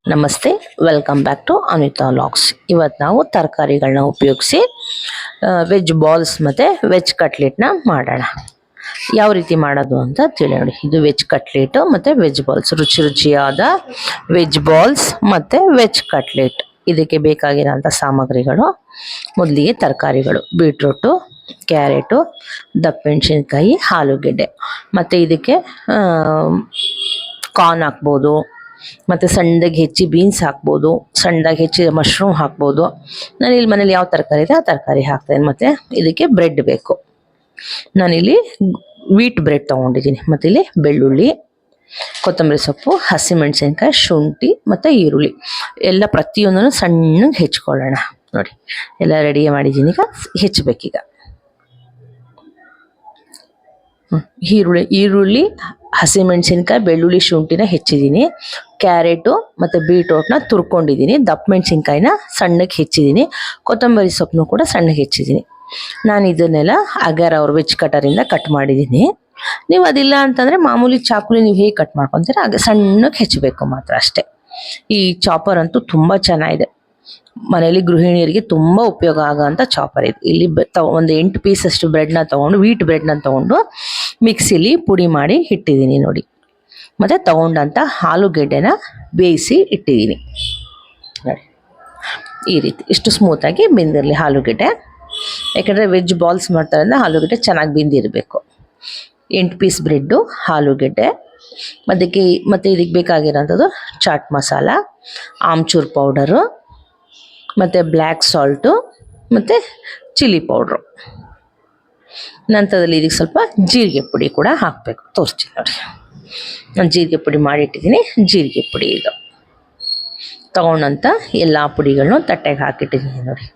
ನಮಸ್ತೆ, welcome back to Anitha locks. ಇವತ್ತು ನಾವು ತರಕಾರಿಗಳನ್ನ ಉಪಯೋಗಿಸಿ ವೆಜ್ ಬಾಲ್ಸ್ ಮತ್ತು ವೆಜ್ ಕಟ್ಲೆಟ್ನ ಮಾಡೋಣ. ಯಾವ ರೀತಿ ಮಾಡೋದು ಅಂತ ತಿಳಿಯೋಣ. ಇದು ವೆಜ್ ಕಟ್ಲೆಟು ಮತ್ತು ವೆಜ್ ಬಾಲ್ಸ್, ರುಚಿ ರುಚಿಯಾದ ವೆಜ್ ಬಾಲ್ಸ್ ಮತ್ತು ವೆಜ್ ಕಟ್ಲೆಟ್. ಇದಕ್ಕೆ ಬೇಕಾಗಿರೋಂಥ ಸಾಮಗ್ರಿಗಳು: ಮೊದಲಿಗೆ ತರಕಾರಿಗಳು, ಬೀಟ್ರೂಟು, ಕ್ಯಾರೆಟು, ದಪ್ಪಮೆಣಸಿನ್ಕಾಯಿ, ಆಲೂಗೆಡ್ಡೆ. ಮತ್ತು ಇದಕ್ಕೆ ಕಾರ್ನ್ ಹಾಕ್ಬೋದು, ಮತ್ತು ಸಣ್ಣದಾಗಿ ಹೆಚ್ಚಿ ಬೀನ್ಸ್ ಹಾಕ್ಬೋದು, ಸಣ್ಣದಾಗಿ ಹೆಚ್ಚಿ ಮಶ್ರೂಮ್ ಹಾಕ್ಬೋದು. ನಾನು ಇಲ್ಲಿ ಮನೇಲಿ ಯಾವ ತರಕಾರಿ ಇದೆ ಆ ತರಕಾರಿ ಹಾಕ್ತೇನೆ. ಮತ್ತು ಇದಕ್ಕೆ ಬ್ರೆಡ್ ಬೇಕು. ನಾನಿಲ್ಲಿ ವೀಟ್ ಬ್ರೆಡ್ ತೊಗೊಂಡಿದ್ದೀನಿ. ಮತ್ತು ಇಲ್ಲಿ ಬೆಳ್ಳುಳ್ಳಿ, ಕೊತ್ತಂಬರಿ ಸೊಪ್ಪು, ಹಸಿಮೆಣಸಿನ್ಕಾಯಿ, ಶುಂಠಿ ಮತ್ತು ಈರುಳ್ಳಿ ಎಲ್ಲ ಪ್ರತಿಯೊಂದನ್ನು ಸಣ್ಣಗೆ ಹೆಚ್ಕೊಳ್ಳೋಣ. ನೋಡಿ, ಎಲ್ಲ ರೆಡಿ ಮಾಡಿದ್ದೀನಿ. ಈಗ ಹೆಚ್ಚಬೇಕೀಗ ಈರುಳ್ಳಿ, ಹಸಿಮೆಣಸಿನ್ಕಾಯಿ, ಬೆಳ್ಳುಳ್ಳಿ, ಶುಂಠಿನ ಹೆಚ್ಚಿದ್ದೀನಿ. ಕ್ಯಾರೆಟು ಮತ್ತು ಬೀಟ್ರೋಟ್ನ ತುರ್ಕೊಂಡಿದ್ದೀನಿ. ದಪ್ಪಮೆಣಸಿನ್ಕಾಯಿನ ಸಣ್ಣಗೆ ಹೆಚ್ಚಿದ್ದೀನಿ. ಕೊತ್ತಂಬರಿ ಸೊಪ್ಪನ್ನು ಕೂಡ ಸಣ್ಣಗೆ ಹೆಚ್ಚಿದ್ದೀನಿ. ನಾನು ಇದನ್ನೆಲ್ಲ ಅಗರ್ ಅವ್ರ ವೆಜ್ ಕಟರಿಂದ ಕಟ್ ಮಾಡಿದ್ದೀನಿ. ನೀವು ಅದಿಲ್ಲ ಅಂತಂದರೆ ಮಾಮೂಲಿ ಚಾಕುಲಿ ನೀವು ಹೇಗೆ ಕಟ್ ಮಾಡ್ಕೊತೀರ ಹಾಗೆ ಸಣ್ಣಗೆ ಹೆಚ್ಚಬೇಕು ಮಾತ್ರ, ಅಷ್ಟೇ. ಈ ಚಾಪರ್ ಅಂತೂ ತುಂಬ ಚೆನ್ನಾಗಿದೆ. ಮನೇಲಿ ಗೃಹಿಣಿಯರಿಗೆ ತುಂಬ ಉಪಯೋಗ ಆಗೋಂಥ ಚಾಪರ್ ಇದು. ಇಲ್ಲಿ ಒಂದು 8 ಪೀಸಷ್ಟು ಬ್ರೆಡ್ನ ತೊಗೊಂಡು, ವೀಟ್ ಬ್ರೆಡ್ನ ತೊಗೊಂಡು ಮಿಕ್ಸಿಲಿ ಪುಡಿ ಮಾಡಿ ಇಟ್ಟಿದ್ದೀನಿ ನೋಡಿ. ಮತ್ತು ತೊಗೊಂಡಂಥ ಆಲೂಗೆಡ್ಡೆನ ಬೇಯಿಸಿ ಇಟ್ಟಿದ್ದೀನಿ ನೋಡಿ. ಈ ರೀತಿ ಇಷ್ಟು ಸ್ಮೂತಾಗಿ ಬೆಂದಿರಲಿ ಆಲೂಗೆಡ್ಡೆ. ಯಾಕೆಂದರೆ ವೆಜ್ ಬಾಲ್ಸ್ ಮಾಡ್ತಾರೆ ಅಂದರೆ ಆಲೂಗೆಡ್ಡೆ ಚೆನ್ನಾಗಿ ಬೆಂದಿರಬೇಕು. 8 ಪೀಸ್ ಬ್ರೆಡ್ಡು, ಆಲೂಗೆಡ್ಡೆ, ಮತ್ತು ಇದಕ್ಕೆ ಬೇಕಾಗಿರೋಂಥದ್ದು ಚಾಟ್ ಮಸಾಲ, ಆಮ್ಚೂರ್ ಪೌಡರು, ಮತ್ತು ಬ್ಲ್ಯಾಕ್ ಸಾಲ್ಟು, ಮತ್ತು ಚಿಲ್ಲಿ ಪೌಡ್ರು. ನಂತರದಲ್ಲಿ ಇದಕ್ಕೆ ಸ್ವಲ್ಪ ಜೀರಿಗೆ ಪುಡಿ ಕೂಡ ಹಾಕಬೇಕು. ತೋರಿಸ್ತೀನಿ ನೋಡಿ. ನಾನು ಜೀರಿಗೆ ಪುಡಿ ಮಾಡಿಟ್ಟಿದ್ದೀನಿ. ಜೀರಿಗೆ ಪುಡಿ ಇದು ತೊಗೊಂಡಂಥ ಎಲ್ಲ ಪುಡಿಗಳನ್ನೂ ತಟ್ಟೆಗೆ ಹಾಕಿಟ್ಟಿದ್ದೀನಿ ನೋಡಿ.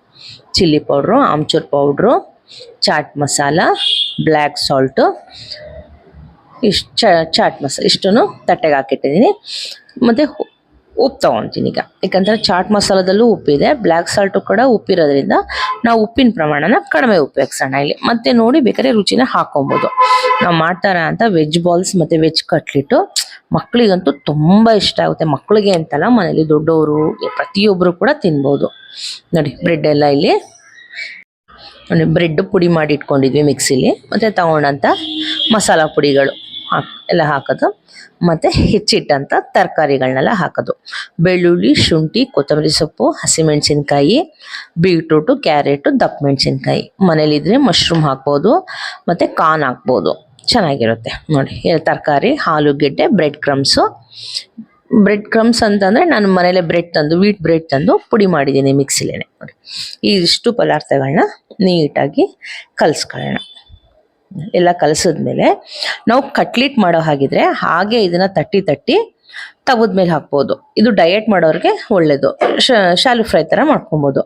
Chilli powder, amchur powder, chaat masala, black salt, chaat masala ಇಷ್ಟನ್ನು ತಟ್ಟೆಗೆ ಹಾಕಿಟ್ಟಿದ್ದೀನಿ. ಮತ್ತು ಉಪ್ಪು ತೊಗೊತೀನಿ ಈಗ. ಯಾಕಂದರೆ ಚಾಟ್ ಮಸಾಲದಲ್ಲೂ ಉಪ್ಪಿದೆ, ಬ್ಲ್ಯಾಕ್ ಸಾಲ್ಟು ಕೂಡ ಉಪ್ಪಿರೋದ್ರಿಂದ ನಾವು ಉಪ್ಪಿನ ಪ್ರಮಾಣನ ಕಡಿಮೆ ಉಪಯೋಗಿಸೋಣ ಇಲ್ಲಿ. ಮತ್ತು ನೋಡಿ ಬೇಕಾದ್ರೆ ರುಚಿನ ಹಾಕೊಬೋದು. ನಾವು ಮಾಡ್ತಾರ ಅಂತ ವೆಜ್ ಬಾಲ್ಸ್ ಮತ್ತು ವೆಜ್ ಕಟ್ಲೆಟು ಮಕ್ಕಳಿಗಂತೂ ತುಂಬ ಇಷ್ಟ ಆಗುತ್ತೆ. ಮಕ್ಕಳಿಗೆ ಅಂತಲ್ಲ, ಮನೇಲಿ ದೊಡ್ಡವರು ಪ್ರತಿಯೊಬ್ಬರು ಕೂಡ ತಿನ್ಬೋದು ನೋಡಿ. ಬ್ರೆಡ್ ಎಲ್ಲ ಇಲ್ಲಿ ನೋಡಿ, ಬ್ರೆಡ್ ಪುಡಿ ಮಾಡಿ ಇಟ್ಕೊಂಡಿದ್ವಿ ಮಿಕ್ಸಿಲಿ. ಮತ್ತು ತಗೊಂಡಂಥ ಮಸಾಲ ಪುಡಿಗಳು ಎಲ್ಲ ಹಾಕೋದು, ಮತ್ತು ಹೆಚ್ಚಿಟ್ಟಂಥ ತರಕಾರಿಗಳನ್ನೆಲ್ಲ ಹಾಕೋದು. ಬೆಳ್ಳುಳ್ಳಿ, ಶುಂಠಿ, ಕೊತ್ತಂಬರಿ ಸೊಪ್ಪು, ಹಸಿಮೆಣಸಿನ್ಕಾಯಿ, ಬೀಟ್ರೂಟು, ಕ್ಯಾರೆಟು, ದಪ್ಪಮೆಣಸಿನ್ಕಾಯಿ. ಮನೇಲಿದ್ರೆ ಮಶ್ರೂಮ್ ಹಾಕ್ಬೋದು, ಮತ್ತು ಕಾರ್ನ್ ಹಾಕ್ಬೋದು, ಚೆನ್ನಾಗಿರುತ್ತೆ ನೋಡಿ. ತರಕಾರಿ, ಆಲೂಗೆಡ್ಡೆ, ಬ್ರೆಡ್ ಕ್ರಮ್ಸ್ ಅಂತಂದರೆ ನಾನು ಮನೇಲೆ ಬ್ರೆಡ್ ತಂದು, ವೀಟ್ ಬ್ರೆಡ್ ತಂದು ಪುಡಿ ಮಾಡಿದ್ದೀನಿ ಮಿಕ್ಸಿಲೇ ನೋಡಿ. ಇಷ್ಟು ಪದಾರ್ಥಗಳನ್ನ ನೀಟಾಗಿ ಕಲಿಸ್ಕೊಳ್ಳೋಣ. ಎಲ್ಲ ಕಲಸಿದ್ಮೇಲೆ ನಾವು ಕಟ್ಲೆಟ್ ಮಾಡೋ ಹಾಗಿದ್ರೆ ಹಾಗೆ ಇದನ್ನು ತಟ್ಟಿ ತೆಗೆದ್ಮೇಲೆ ಹಾಕ್ಬೋದು. ಇದು ಡಯಟ್ ಮಾಡೋರಿಗೆ ಒಳ್ಳೆಯದು. ಶಾಲು ಫ್ರೈ ಥರ ಮಾಡ್ಕೊಬೋದು.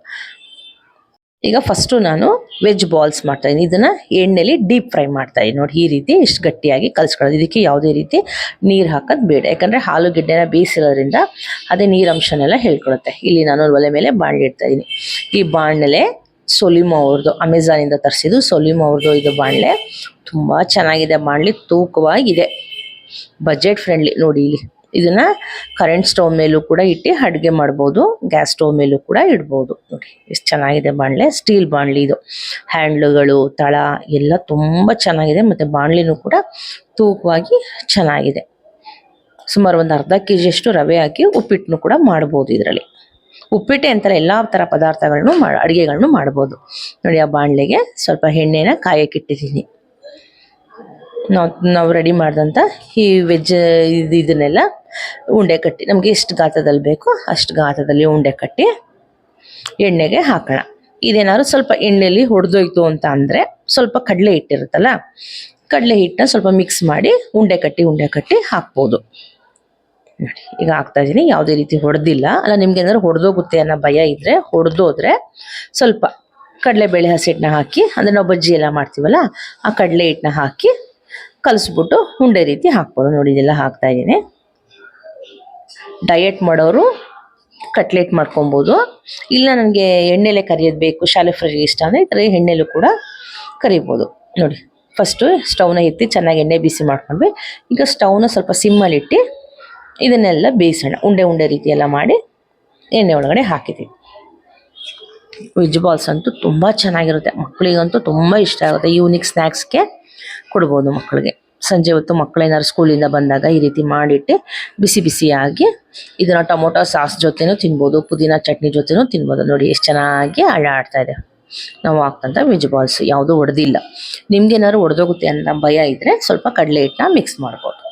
ಈಗ ಫಸ್ಟು ನಾನು ವೆಜ್ ಬಾಲ್ಸ್ ಮಾಡ್ತಾಯಿದ್ದೀನಿ. ಇದನ್ನು ಎಣ್ಣೆಲಿ ಡೀಪ್ ಫ್ರೈ ಮಾಡ್ತಾಯಿದ್ದೀನಿ ನೋಡಿ. ಈ ರೀತಿ ಇಷ್ಟು ಗಟ್ಟಿಯಾಗಿ ಕಲಿಸ್ಕೊಳ್ಳೋದು. ಇದಕ್ಕೆ ಯಾವುದೇ ರೀತಿ ನೀರು ಹಾಕೋದು ಬೇಡ, ಯಾಕಂದರೆ ಆಲೂಗೆಡ್ಡೆನ ಬೇಯಿಸಿರೋದ್ರಿಂದ ಅದೇ ನೀರಂಶನೆಲ್ಲ ಹೇಳ್ಕೊಳುತ್ತೆ. ಇಲ್ಲಿ ನಾನು ಒಲೆ ಮೇಲೆ ಬಾಣಲೆ ಇಡ್ತಾಯಿದ್ದೀನಿ. ಈ ಬಾಣಲೆ ಸೊಲಿಮೋ ಅವ್ರದ್ದು, ಅಮೆಝಾನಿಂದ ತರಿಸಿದ್ದು ಸೊಲಿಮೋ ಅವ್ರದ್ದು ಇದು ಬಾಣಲೆ. ತುಂಬ ಚೆನ್ನಾಗಿದೆ ಬಾಣಲೆ, ತೂಕವಾಗಿದೆ, ಬಜೆಟ್ ಫ್ರೆಂಡ್ಲಿ ನೋಡಿ. ಇಲ್ಲಿ ಇದನ್ನು ಕರೆಂಟ್ ಸ್ಟವ್ ಮೇಲೂ ಕೂಡ ಇಟ್ಟು ಅಡುಗೆ ಮಾಡ್ಬೋದು, ಗ್ಯಾಸ್ ಸ್ಟವ್ ಮೇಲೂ ಕೂಡ ಇಡ್ಬೋದು ನೋಡಿ. ಎಷ್ಟು ಚೆನ್ನಾಗಿದೆ ಬಾಣಲೆ. ಸ್ಟೀಲ್ ಬಾಣಲೆ ಇದು. ಹ್ಯಾಂಡ್ಲುಗಳು, ತಳ ಎಲ್ಲ ತುಂಬ ಚೆನ್ನಾಗಿದೆ. ಮತ್ತು ಬಾಣಲೆನೂ ಕೂಡ ತೂಕವಾಗಿ ಚೆನ್ನಾಗಿದೆ. ಸುಮಾರು ಒಂದು ಅರ್ಧ kg ರವೆ ಹಾಕಿ ಉಪ್ಪಿಟ್ಟನ್ನು ಕೂಡ ಮಾಡ್ಬೋದು ಇದರಲ್ಲಿ. ಉಪ್ಪಿಟ್ಟೆ ಅಂತಾರೆ, ಎಲ್ಲ ಥರ ಪದಾರ್ಥಗಳನ್ನು ಅಡುಗೆಗಳನ್ನು ಮಾಡ್ಬೋದು ನೋಡಿ. ಆ ಬಾಣಲೆಗೆ ಸ್ವಲ್ಪ ಎಣ್ಣೆನ ಕಾಯಕ್ಕಿಟ್ಟಿದ್ದೀನಿ. ನಾವು ರೆಡಿ ಮಾಡಿದಂಥ ಈ ವೆಜ್ ಇದನ್ನೆಲ್ಲ ಉಂಡೆ ಕಟ್ಟಿ, ನಮಗೆ ಎಷ್ಟು ಗಾತ್ರದಲ್ಲಿ ಬೇಕೋ ಅಷ್ಟು ಗಾತ್ರದಲ್ಲಿ ಉಂಡೆ ಕಟ್ಟಿ ಎಣ್ಣೆಗೆ ಹಾಕೋಣ. ಇದೇನಾದ್ರು ಸ್ವಲ್ಪ ಎಣ್ಣೆಯಲ್ಲಿ ಹೊಡೆದೋಯ್ತು ಅಂತ ಅಂದರೆ ಸ್ವಲ್ಪ ಕಡಲೆ ಹಿಟ್ಟಿರುತ್ತಲ್ಲ, ಕಡಲೆ ಹಿಟ್ಟನ್ನ ಸ್ವಲ್ಪ ಮಿಕ್ಸ್ ಮಾಡಿ ಉಂಡೆ ಕಟ್ಟಿ ಹಾಕ್ಬೋದು ನೋಡಿ. ಈಗ ಹಾಕ್ತಾ ಇದ್ದೀನಿ. ಯಾವುದೇ ರೀತಿ ಹೊಡೆದಿಲ್ಲ ಅಲ್ಲ. ನಿಮ್ಗೆ ಏನಾದ್ರು ಹೊಡೆದೋಗುತ್ತೆ ಅನ್ನೋ ಭಯ ಇದ್ದರೆ, ಹೊಡೆದೋದ್ರೆ ಸ್ವಲ್ಪ ಕಡಲೆಬೇಳೆ ಹಸಿಟ್ಟನ್ನ ಹಾಕಿ, ಅಂದರೆ ನಾವು ಬಜ್ಜಿ ಎಲ್ಲ ಮಾಡ್ತೀವಲ್ಲ ಆ ಕಡಲೆ ಹಿಟ್ಟನ್ನ ಹಾಕಿ ಕಲಿಸ್ಬಿಟ್ಟು ಉಂಡೆ ರೀತಿ ಹಾಕ್ಬೋದು ನೋಡಿ. ಇದೆಲ್ಲ ಹಾಕ್ತಾ ಇದ್ದೀನಿ. ಡಯಟ್ ಮಾಡೋರು ಕಟ್ಲೆಟ್ ಮಾಡ್ಕೊಬೋದು. ಇಲ್ಲ ನನಗೆ ಎಣ್ಣೆಲೆ ಕರಿಯೋದು ಬೇಕು, ಶಾಲೆ ಫ್ರೈ ಇಷ್ಟ ಅಂದರೆ ಈ ಥರ ಎಣ್ಣೆಲೂ ಕೂಡ ಕರಿಬೋದು ನೋಡಿ. ಫಸ್ಟು ಸ್ಟವ್ನ ಎತ್ತಿ ಚೆನ್ನಾಗಿ ಎಣ್ಣೆ ಬಿಸಿ ಮಾಡ್ಕೊಂಡ್ವಿ. ಈಗ ಸ್ಟವ್ನ ಸ್ವಲ್ಪ ಸಿಮ್ಮಲ್ಲಿಟ್ಟು ಇದನ್ನೆಲ್ಲ ಬೇಯಿಸೋಣ. ಉಂಡೆ ಉಂಡೆ ರೀತಿ ಎಲ್ಲ ಮಾಡಿ ಎಣ್ಣೆ ಒಳಗಡೆ ಹಾಕಿದ್ದೀವಿ. ವೆಜ್ ಬಾಲ್ಸ್ ಅಂತೂ ತುಂಬ ಚೆನ್ನಾಗಿರುತ್ತೆ, ಮಕ್ಕಳಿಗಂತೂ ತುಂಬ ಇಷ್ಟ ಆಗುತ್ತೆ. ಈವ್ನಿಂಗ್ ಸ್ನ್ಯಾಕ್ಸ್ಗೆ ಕೊಡ್ಬೋದು ಮಕ್ಕಳಿಗೆ. ಸಂಜೆ ಹೊತ್ತು ಮಕ್ಕಳೇನಾದ್ರು ಸ್ಕೂಲಿಂದ ಬಂದಾಗ ಈ ರೀತಿ ಮಾಡಿಟ್ಟು ಬಿಸಿ ಬಿಸಿಯಾಗಿ ಇದನ್ನು ಟೊಮೊಟೊ ಸಾಸ್ ಜೊತೆನೂ ತಿನ್ಬೋದು, ಪುದೀನ ಚಟ್ನಿ ಜೊತೆನೂ ತಿನ್ಬೋದು. ನೋಡಿ ಎಷ್ಟು ಚೆನ್ನಾಗಿ ಆಡ್ತಾ ಇದೆ. ನಾವು ಹಾಕ್ತಂಥ ವೆಜ್ ಬಾಲ್ಸ್ ಯಾವುದೂ ಒಡೆದಿಲ್ಲ. ನಿಮ್ಗೇನಾದ್ರು ಒಡೆದೋಗುತ್ತೆ ಅಂತ ಭಯ ಇದ್ದರೆ ಸ್ವಲ್ಪ ಕಡಲೆ ಹಿಟ್ಟನ್ನ ಮಿಕ್ಸ್ ಮಾಡ್ಬೋದು.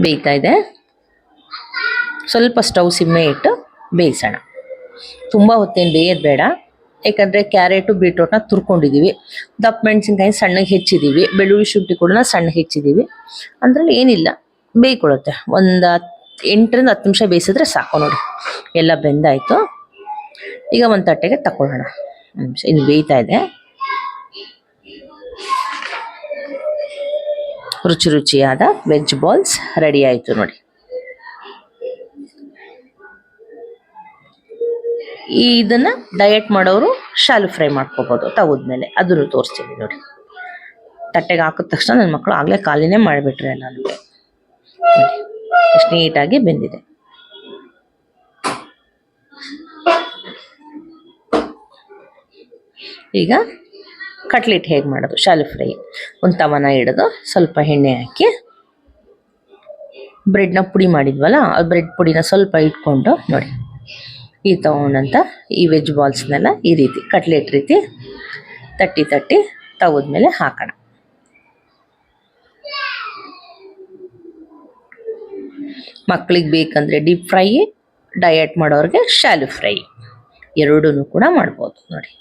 ಬೇಯ್ತಾ ಇದೆ, ಸ್ವಲ್ಪ ಸ್ಟವ್ ಸಿಮ್ಮೆ ಇಟ್ಟು ಬೇಯಿಸೋಣ. ತುಂಬ ಹೊತ್ತೇನು ಬೇಯೋದು ಬೇಡ, ಯಾಕಂದರೆ ಕ್ಯಾರೆಟು ಬೀಟ್ರೋಟ್ನ ತುರ್ಕೊಂಡಿದ್ದೀವಿ, ದಪ್ಪ ಮೆಣಸಿನ್ಕಾಯಿ ಸಣ್ಣಗೆ ಹೆಚ್ಚಿದ್ದೀವಿ, ಬೆಳ್ಳುಳ್ಳಿ ಶುಂಠಿ ಕೂಡ ಸಣ್ಣಗೆ ಹೆಚ್ಚಿದ್ದೀವಿ. ಅದರಲ್ಲಿ ಏನಿಲ್ಲ, ಬೇಯ್ಕೊಳ್ಳುತ್ತೆ. ಒಂದು 8ರಿಂದ 10 ನಿಮಿಷ ಬೇಯಿಸಿದ್ರೆ ಸಾಕು. ನೋಡಿ ಎಲ್ಲ ಬೆಂದಾಯಿತು. ಈಗ ಒಂದು ತಟ್ಟೆಗೆ ತಗೊಳ್ಳೋಣ. ಇನ್ನು ಬೇಯ್ತಾ ಇದೆ. ರುಚಿ ರುಚಿಯಾದ ವೆಜ್ ಬಾಲ್ಸ್ ರೆಡಿ ಆಯಿತು ನೋಡಿ. ಇದನ್ನು ಡಯಟ್ ಮಾಡೋರು ಶಾಲು ಫ್ರೈ ಮಾಡ್ಕೋಬೋದು ತವದ್ಮೇಲೆ, ಅದನ್ನು ತೋರಿಸ್ತೀನಿ ನೋಡಿ. ತಟ್ಟೆಗೆ ಹಾಕಿದ ತಕ್ಷಣ ನನ್ನ ಮಕ್ಕಳು ಆಗಲೇ ಖಾಲಿನೇ ಮಾಡಿಬಿಟ್ರೆ ಎಲ್ಲನೂ. ಎಷ್ಟು ನೀಟಾಗಿ ಬೆಂದಿದೆ. ಈಗ ಕಟ್ಲೆಟ್ ಹೇಗೆ ಮಾಡೋದು, ಶಾಲು ಫ್ರೈ. ಒಂದು ತವನ ಹಿಡಿದು ಸ್ವಲ್ಪ ಎಣ್ಣೆ ಹಾಕಿ ಬ್ರೆಡ್ನ ಪುಡಿ ಮಾಡಿದ್ವಲ್ಲ, ಆ ಬ್ರೆಡ್ ಪುಡಿನ ಸ್ವಲ್ಪ ಇಟ್ಕೊಂಡು ನೋಡಿ, ಈ ತಗೊಂಡಂಥ ಈ ವೆಜ್ ಬಾಲ್ಸ್ನೆಲ್ಲ ಈ ರೀತಿ ಕಟ್ಲೆಟ್ ರೀತಿ ತಟ್ಟಿ ತಟ್ಟಿ ತವದ್ಮೇಲೆ ಹಾಕೋಣ. ಮಕ್ಕಳಿಗೆ ಬೇಕಂದರೆ ಡೀಪ್ ಫ್ರೈ, ಡಯಟ್ ಮಾಡೋರಿಗೆ ಶಾಲು ಫ್ರೈ, ಎರಡೂ ಕೂಡ ಮಾಡ್ಬೋದು ನೋಡಿ.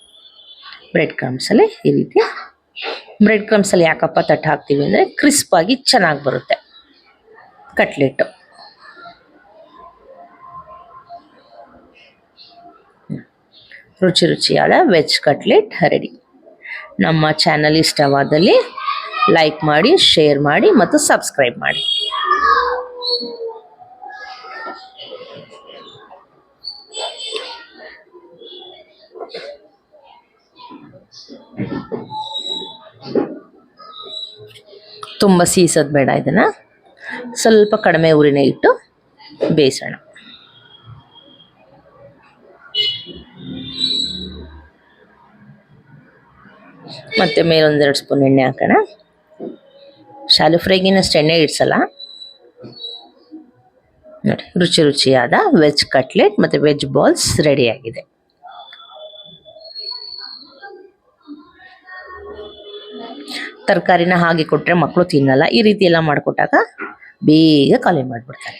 ಬ್ರೆಡ್ ಕ್ರಮ್ಸಲ್ಲಿ ಈ ರೀತಿ. ಬ್ರೆಡ್ ಕ್ರಮ್ಸಲ್ಲಿ ಯಾಕಪ್ಪ ತಟ್ಟು ಹಾಕ್ತೀವಿ ಅಂದರೆ ಕ್ರಿಸ್ಪಾಗಿ ಚೆನ್ನಾಗಿ ಬರುತ್ತೆ ಕಟ್ಲೆಟ್ಟು. ರುಚಿ ರುಚಿಯಾದ ವೆಜ್ ಕಟ್ಲೆಟ್ ರೆಡಿ. ನಮ್ಮ ಚಾನಲ್ ಇಷ್ಟವಾದಲ್ಲಿ ಲೈಕ್ ಮಾಡಿ, ಶೇರ್ ಮಾಡಿ ಮತ್ತು ಸಬ್ಸ್ಕ್ರೈಬ್ ಮಾಡಿ. ತುಂಬ ಸೀಸೋದು ಬೇಡ, ಇದನ್ನು ಸ್ವಲ್ಪ ಕಡಿಮೆ ಉರಿನೇ ಇಟ್ಟು ಬೇಯಿಸೋಣ. ಮತ್ತು ಮೇಲೊಂದೆರಡು ಸ್ಪೂನ್ ಎಣ್ಣೆ ಹಾಕೋಣ. ಶಾಲು ಫ್ರೈಗಿನಷ್ಟು ಎಣ್ಣೆ ಇಡ್ಸಲ್ಲ ನೋಡಿ. ರುಚಿ ರುಚಿಯಾದ ವೆಜ್ ಕಟ್ಲೆಟ್ ಮತ್ತು ವೆಜ್ ಬಾಲ್ಸ್ ರೆಡಿಯಾಗಿದೆ. ತರಕಾರಿನ ಹಾಗೆ ಕೊಟ್ಟರೆ ಮಕ್ಕಳು ತಿನ್ನಲ್ಲ. ಈ ರೀತಿ ಎಲ್ಲ ಮಾಡಿಕೊಟ್ಟಾಗ ಬೇಗ ಖಾಲಿ ಮಾಡಿಬಿಡ್ತಾರೆ.